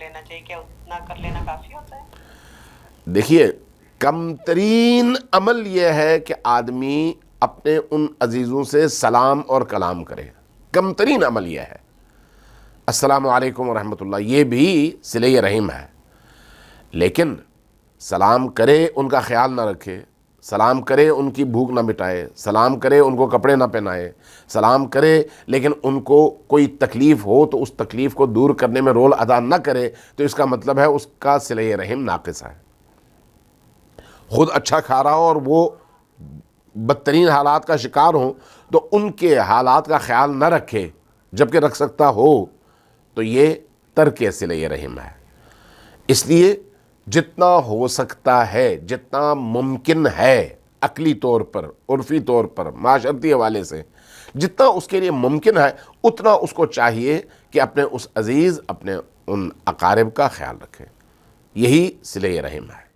لینا چاہیے؟ کیا اتنا کر لینا کافی ہوتا ہے؟ دیکھیے، کم ترین عمل یہ ہے کہ آدمی اپنے ان عزیزوں سے سلام اور کلام کرے. کم ترین عمل یہ ہے. السلام علیکم ورحمۃ اللہ، یہ بھی صلہ رحم ہے. لیکن سلام کرے، ان کا خیال نہ رکھے، سلام کرے ان کی بھوک نہ مٹائے، سلام کرے ان کو کپڑے نہ پہنائے، سلام کرے لیکن ان کو کوئی تکلیف ہو تو اس تکلیف کو دور کرنے میں رول ادا نہ کرے، تو اس کا مطلب ہے اس کا صلہ رحم ناقص ہے. خود اچھا کھا رہا ہو اور وہ بدترین حالات کا شکار ہوں تو ان کے حالات کا خیال نہ رکھے جبکہ رکھ سکتا ہو، تو یہ ترک صلہ رحم ہے. اس لیے جتنا ہو سکتا ہے، جتنا ممکن ہے، عقلی طور پر، عرفی طور پر، معاشرتی حوالے سے جتنا اس کے لیے ممکن ہے، اتنا اس کو چاہیے کہ اپنے اس عزیز، اپنے ان اقارب کا خیال رکھے. یہی صلہ رحم ہے.